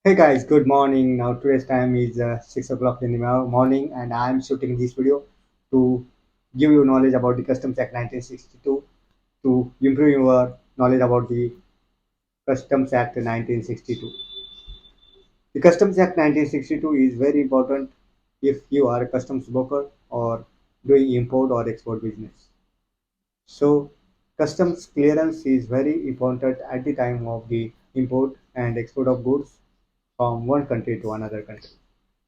Hey guys, good morning. Now today's time is 6 o'clock in the morning, and I'm shooting this video to give you knowledge about the Customs Act 1962 to improve your knowledge about the Customs Act 1962. The Customs Act 1962 is very important if you are a customs broker or doing import or export business. So, customs clearance is very important at the time of the import and export of goods from one country to another country.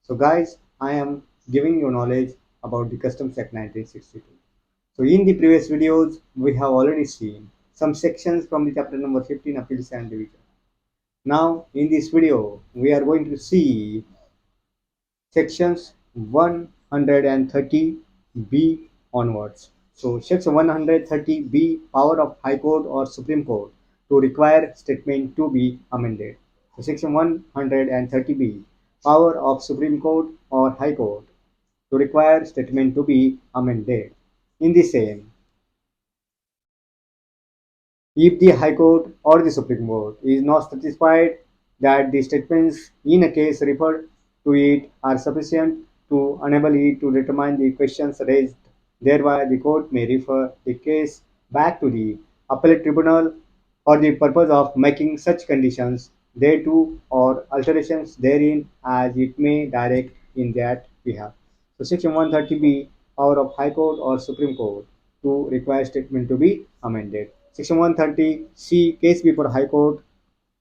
So guys, I am giving you knowledge about the Customs Act 1962. So in the previous videos, we have already seen some sections from the chapter number 15 Appeals and Division. Now in this video, we are going to see sections 130B onwards. So section 130B, power of High Court or Supreme Court to require statement to be amended. So section 130B, power of Supreme Court or High Court to require statement to be amended. In the same, if the High Court or the Supreme Court is not satisfied that the statements in a case referred to it are sufficient to enable it to determine the questions raised, thereby the court may refer the case back to the appellate tribunal for the purpose of making such conditions thereto or alterations therein as it may direct in that behalf. So section 130B, power of High Court or Supreme Court to require statement to be amended. Section 130C, case before High Court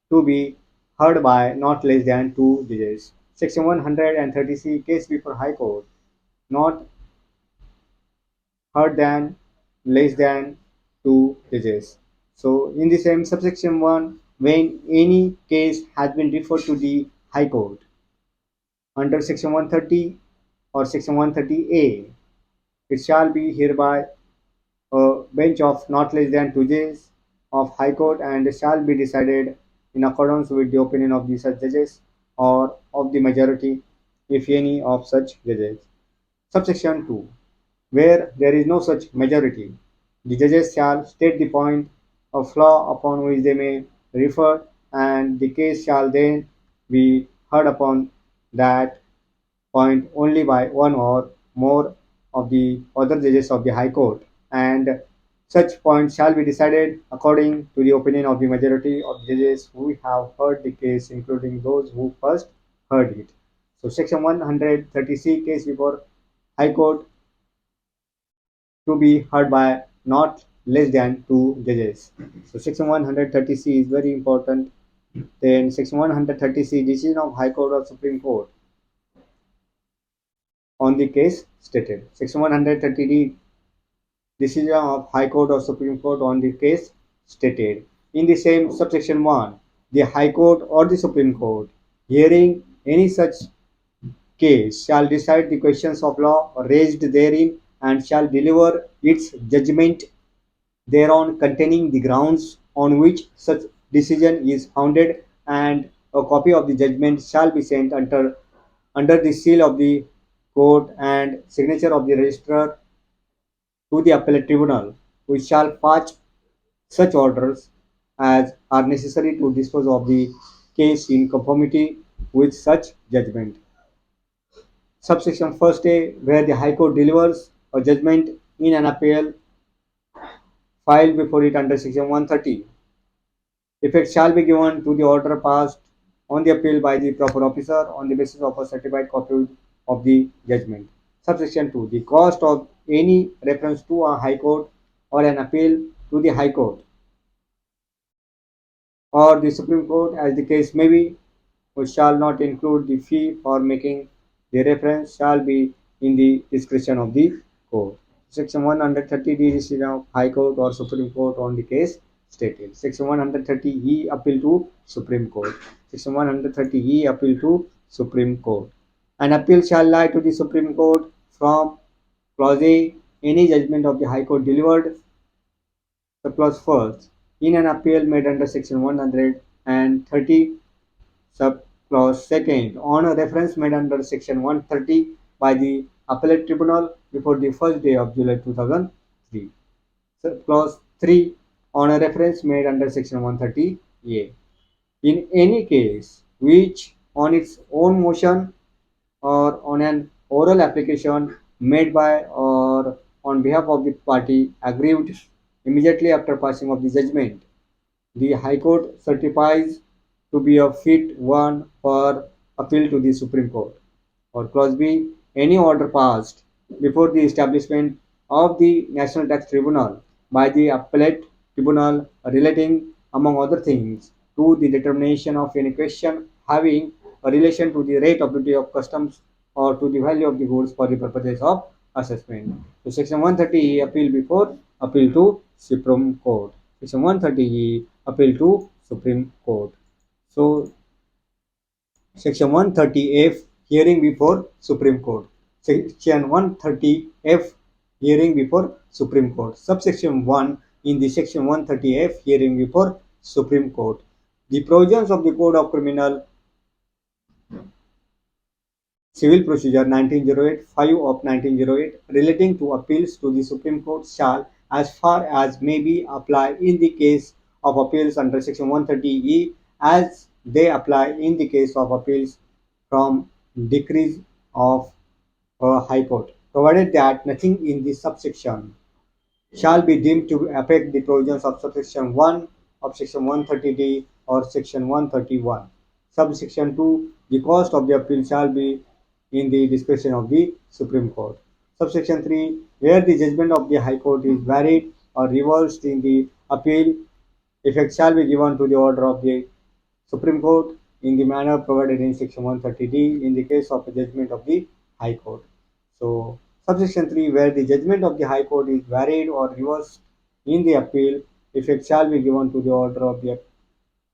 to be heard by not less than two judges. Section 130C, case before High Court not heard than less than two judges. So in the same subsection 1, when any case has been referred to the High Court under section 130 or section 130A, it shall be hereby a bench of not less than two judges of High Court and shall be decided in accordance with the opinion of the such judges or of the majority, if any of such judges. Subsection 2. Where there is no such majority, the judges shall state the point of law upon which they may refer, and the case shall then be heard upon that point only by one or more of the other judges of the High Court, and such points shall be decided according to the opinion of the majority of judges who have heard the case, including those who first heard it. So, Section 130C, case before High Court to be heard by not less than two judges. So, Section 130C is very important. Then, Section 130C, decision of High Court or Supreme Court on the case stated. Section 130D, decision of High Court or Supreme Court on the case stated. In the same subsection 1, the High Court or the Supreme Court, hearing any such case, shall decide the questions of law raised therein and shall deliver its judgment thereon containing the grounds on which such decision is founded, and a copy of the judgment shall be sent under the seal of the court and signature of the registrar to the appellate tribunal, which shall pass such orders as are necessary to dispose of the case in conformity with such judgment. Subsection first A, where the High Court delivers a judgment in an appeal filed before it under section 130. Effect shall be given to the order passed on the appeal by the proper officer on the basis of a certified copy of the judgment. Subsection 2. The cost of any reference to a High Court or an appeal to the High Court or the Supreme Court, as the case may be, which shall not include the fee for making the reference, shall be in the discretion of the court. Section 130D, decision of High Court or Supreme Court on the case stated. Section 130E, appeal to Supreme Court. Section 130E, appeal to Supreme Court. An appeal shall lie to the Supreme Court from clause A, any judgment of the High Court delivered. The clause first, in an appeal made under section 130, sub clause second, on a reference made under section 130 by the appellate tribunal before the first day of July 2003. Sub clause 3, on a reference made under section 130A. In any case which on its own motion or on an oral application made by or on behalf of the party aggrieved immediately after passing of the judgment. The High Court certifies to be a fit one for appeal to the Supreme Court. Or clause B, any order passed before the establishment of the National Tax Tribunal by the appellate tribunal relating, among other things, to the determination of any question having a relation to the rate of duty of customs or to the value of the goods for the purposes of assessment. So section 130 appeal to Supreme Court. Section 130 appeal to Supreme Court. So Section 130F hearing before Supreme Court. Section 130F hearing before Supreme Court. Subsection 1 in the Section 130F hearing before Supreme Court. The provisions of the Code of Criminal Civil Procedure 1908 5 of 1908 relating to appeals to the Supreme Court shall, as far as may be, apply in the case of appeals under Section 130E as they apply in the case of appeals from decrees of a High Court, provided that nothing in this subsection shall be deemed to affect the provisions of subsection 1 of section 130D or section 131. Subsection 2, the cost of the appeal shall be in the discretion of the Supreme Court. Subsection 3, where the judgment of the High Court is varied or reversed in the appeal, effect shall be given to the order of the Supreme Court in the manner provided in section 130D in the case of a judgment of the High Court. So, subsection 3, where the judgment of the High Court is varied or reversed in the appeal, effect shall be given to the order of the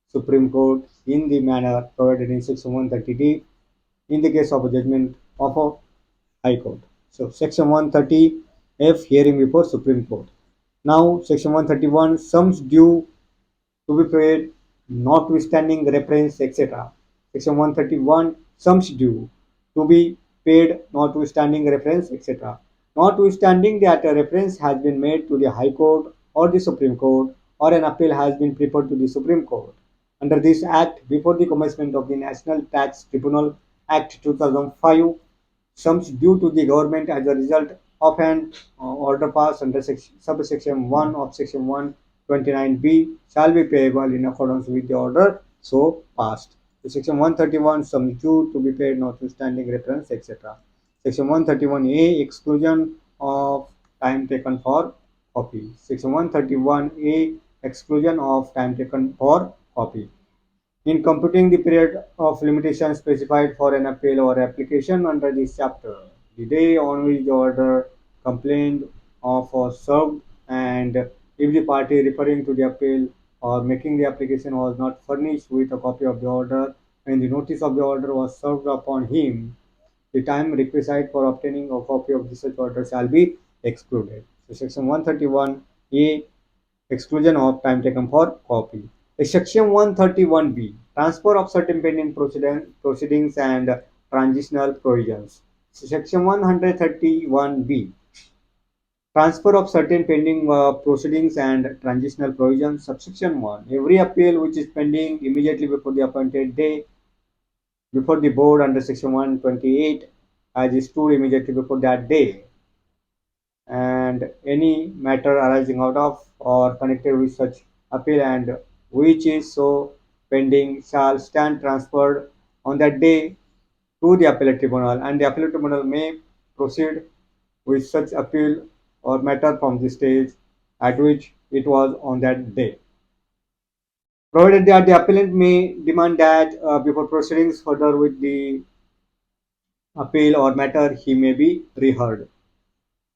Supreme Court in the manner provided in section 130D in the case of a judgment of a High Court. So, section 130F hearing before Supreme Court. Now, section 131 sums due to be paid notwithstanding reference, etc. Section 131 sums due to be paid notwithstanding reference, etc. Notwithstanding that a reference has been made to the High Court or the Supreme Court or an appeal has been preferred to the Supreme Court. Under this Act, before the commencement of the National Tax Tribunal Act 2005, sums due to the government as a result of an order passed under subsection 1 of section 129B shall be payable in accordance with the order so passed. So section 131 sums due to be paid notwithstanding reference, etc. Section 131A exclusion of time taken for copy. Section 131A exclusion of time taken for copy. In computing the period of limitation specified for an appeal or application under this chapter, the day on which the order complained of was served, and if the party referring to the appeal or making the application was not furnished with a copy of the order when the notice of the order was served upon him, the time requisite for obtaining a copy of the such order shall be excluded. So section 131A exclusion of time taken for copy. Section 131B transfer of certain pending proceedings and transitional provisions. Section 131B transfer of certain pending proceedings and transitional provisions. Subsection 1, every appeal which is pending immediately before the appointed day before the board under section 128 as is stood immediately before that day, and any matter arising out of or connected with such appeal and which is so pending shall stand transferred on that day to the appellate tribunal, and the appellate tribunal may proceed with such appeal or matter from the stage at which it was on that day, provided that the appellant may demand that before proceedings further with the appeal or matter he may be reheard.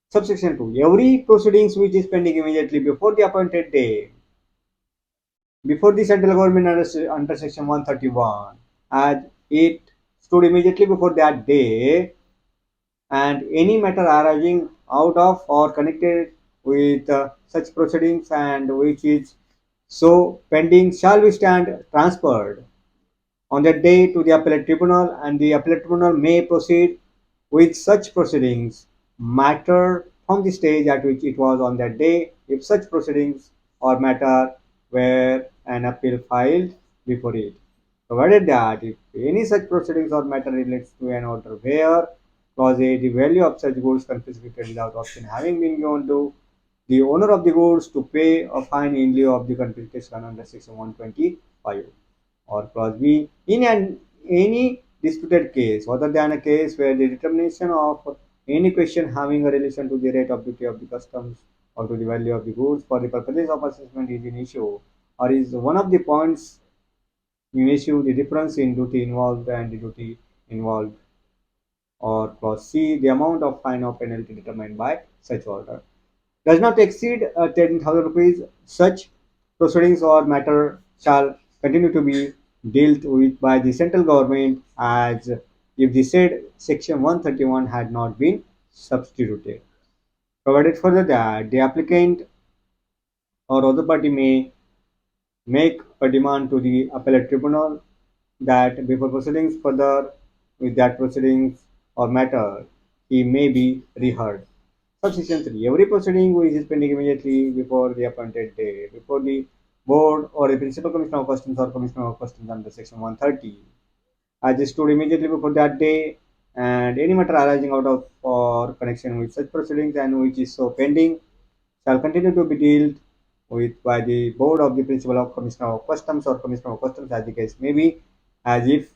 Subsection 2, every proceedings which is pending immediately before the appointed day before the central government under section 131 as it stood immediately before that day, and any matter arising out of or connected with such proceedings and which is so pending shall be stand transferred on that day to the appellate tribunal, and the appellate tribunal may proceed with such proceedings matter from the stage at which it was on that day if such proceedings or matter were an appeal filed before it. provided that if any such proceedings or matter relates to an order where clause A, the value of such goods confiscated without option having been given to the owner of the goods to pay a fine in lieu of the confiscation under section 125, or clause B, in any disputed case other than a case where the determination of any question having a relation to the rate of duty of the customs or to the value of the goods for the purposes of assessment is an issue, or is one of the points in issue the difference in duty involved and the duty involved, or clause C, the amount of fine or penalty determined by such order does not exceed 10,000 rupees. Such proceedings or matter shall continue to be dealt with by the central government as if the said section 131 had not been substituted. Provided further that the applicant or other party may make a demand to the appellate tribunal that before proceedings further with that proceedings or matter, he may be reheard. Subsection 3. Every proceeding which is pending immediately before the appointed day, before the board or the principal commissioner of customs or commissioner of customs under section 130, as is stood immediately before that day, and any matter arising out of or connection with such proceedings and which is so pending shall continue to be dealt with by the board of the principal of commissioner of customs or commissioner of customs as the case may be, as if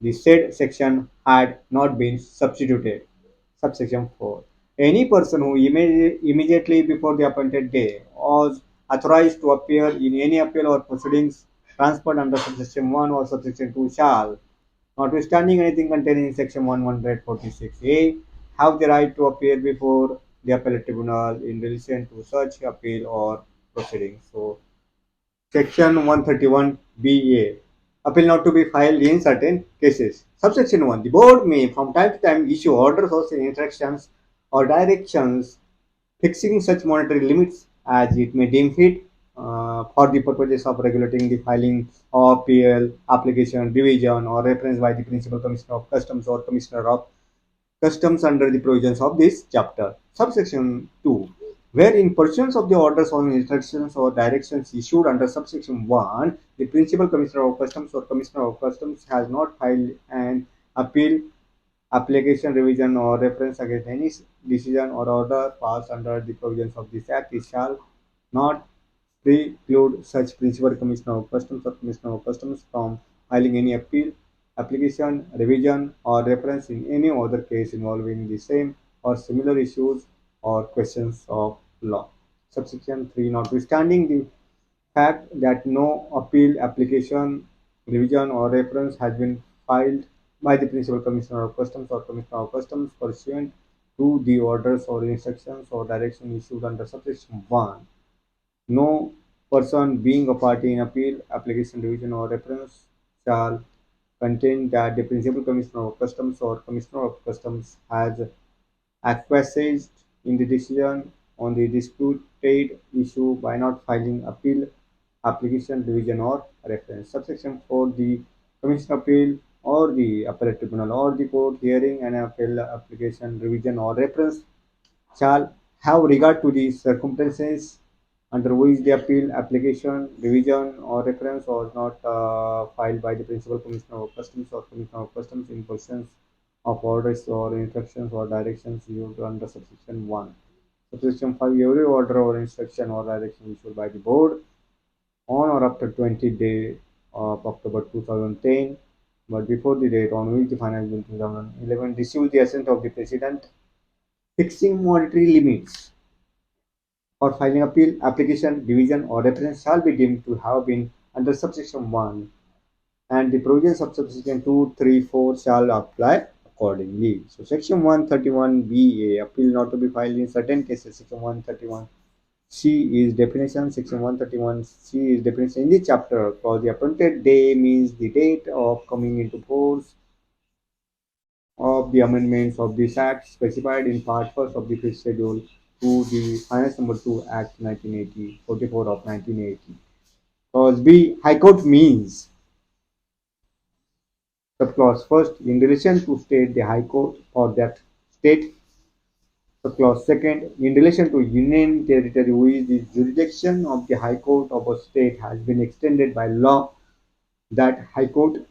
the said section had not been substituted. Subsection 4. Any person who immediately before the appointed day was authorized to appear in any appeal or proceedings transferred under subsection 1 or subsection 2 shall, notwithstanding anything contained in section 146A, have the right to appear before the appellate tribunal in relation to such appeal or proceedings. So, Section 131BA. Appeal not to be filed in certain cases. Subsection 1. The board may from time to time issue orders or instructions or directions fixing such monetary limits as it may deem fit for the purposes of regulating the filing of PL application, revision, or reference by the Principal Commissioner of Customs or Commissioner of Customs under the provisions of this chapter. Subsection 2. Where in pursuance of the orders or instructions or directions issued under subsection 1, the Principal Commissioner of Customs or Commissioner of Customs has not filed an appeal, application, revision, or reference against any decision or order passed under the provisions of this Act, it shall not preclude such Principal Commissioner of Customs or Commissioner of Customs from filing any appeal, application, revision, or reference in any other case involving the same or similar issues or questions of law. Subsection 3. Notwithstanding the fact that no appeal, application, revision, or reference has been filed by the Principal Commissioner of Customs or Commissioner of Customs pursuant to the orders or instructions or direction issued under subsection 1, no person being a party in appeal, application, revision, or reference shall contain that the Principal Commissioner of Customs or Commissioner of Customs has acquiesced in the decision on the disputed issue by not filing appeal, application, revision, or reference. Subsection 4. The Commission appeal or the appellate tribunal or the court hearing an appeal, application, revision, or reference shall have regard to the circumstances under which the appeal, application, revision, or reference was not filed by the Principal Commissioner of Customs or Commissioner of Customs in pursuance of orders or instructions or directions issued under subsection 1. Subsection 5. Every order or instruction or direction issued by the board on or after 20th day of October 2010, but before the date on which the finance bill 2011 received the assent of the President, fixing monetary limits for filing appeal, application, division, or reference shall be deemed to have been under subsection 1, and the provisions of subsection 2, 3, 4 shall apply accordingly. So, section 131BA, appeal not to be filed in certain cases. Section 131C is definition. Section 131C is definition in the chapter. For the appointed day means the date of coming into force of the amendments of this Act specified in Part 1 of the fifth schedule to the Finance Number 2 Act 1980, 44 of 1980. Clause B, High Court means. Subclause first, in relation to state, the High Court for that state. Subclause second, in relation to Union territory which the jurisdiction of the High Court of a state has been extended by law, that High Court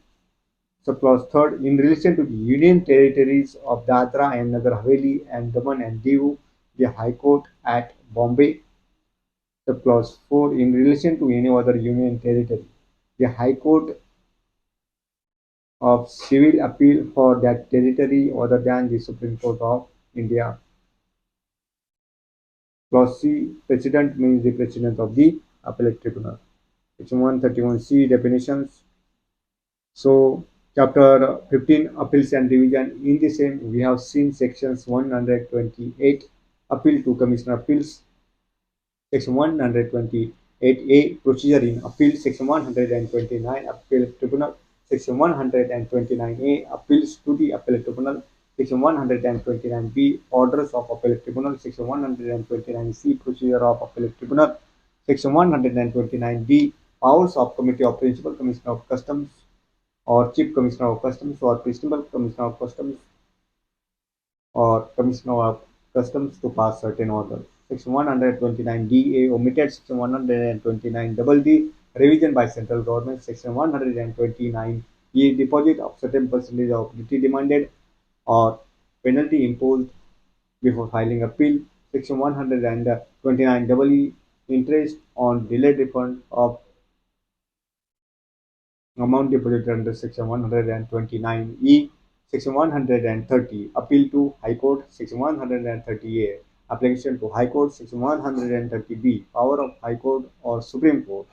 subclause third in relation to the Union territories of Dadra and Nagar Haveli and Daman and Diu, the High Court at Bombay. Subclause 4 in relation to any other Union territory, the High Court of Civil Appeal for that territory other than the Supreme Court of India. Clause C, President means the President of the Appellate Tribunal. Section 131C, definitions. So, chapter 15, Appeals and Revision. In the same, we have seen sections 128, Appeal to Commissioner Appeals, Section 128A, Procedure in Appeal, Section 129, Appellate Tribunal, Section 129A, Appeals to the Appellate Tribunal, Section 129B, Orders of Appellate Tribunal, Section 129C, Procedure of Appellate Tribunal, Section 129D, Powers of Committee of Principal Commissioner of Customs or Chief Commissioner of Customs or Principal Commissioner of Customs or Commissioner of Customs to pass certain orders. Section 129D omitted. Section 129D revision by central government. Section 129E deposit of certain percentage of duty demanded or penalty imposed before filing appeal. Section 129E interest on delayed refund of amount deposited under Section 129E. Section 130, Appeal to High Court. Section 130A, Application to High Court. Section 130B, Power of High Court or Supreme Court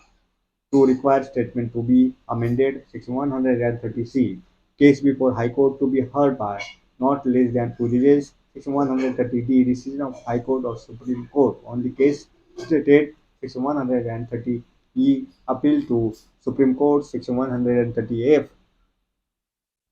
to require statement to be amended. Section 130C, Case before High Court to be heard by not less than 2 days. Section 130D, Decision of High Court or Supreme Court on the case stated. Section 130E, Appeal to Supreme Court. Section 130F,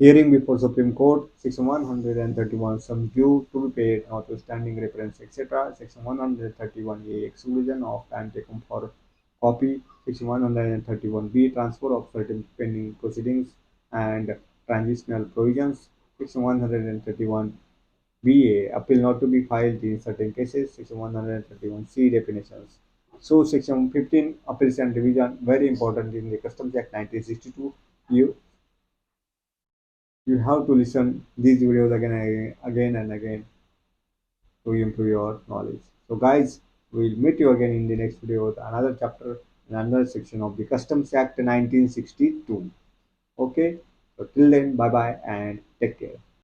Hearing before Supreme Court. Section 131, Some due to be paid, notwithstanding reference, etc. Section 131A, Exclusion of time taken for copy. Section 131B, Transfer of certain pending proceedings and transitional provisions. Section 131BA, Appeal not to be filed in certain cases. Section 131C, Definitions. So, Section 15, Appeals and Revision, very important in the Customs Act 1962. You have to listen these videos again and again to improve your knowledge. So guys, we'll meet you again in the next video with another chapter and another section of the Customs Act 1962. Okay, so till then, bye bye and take care.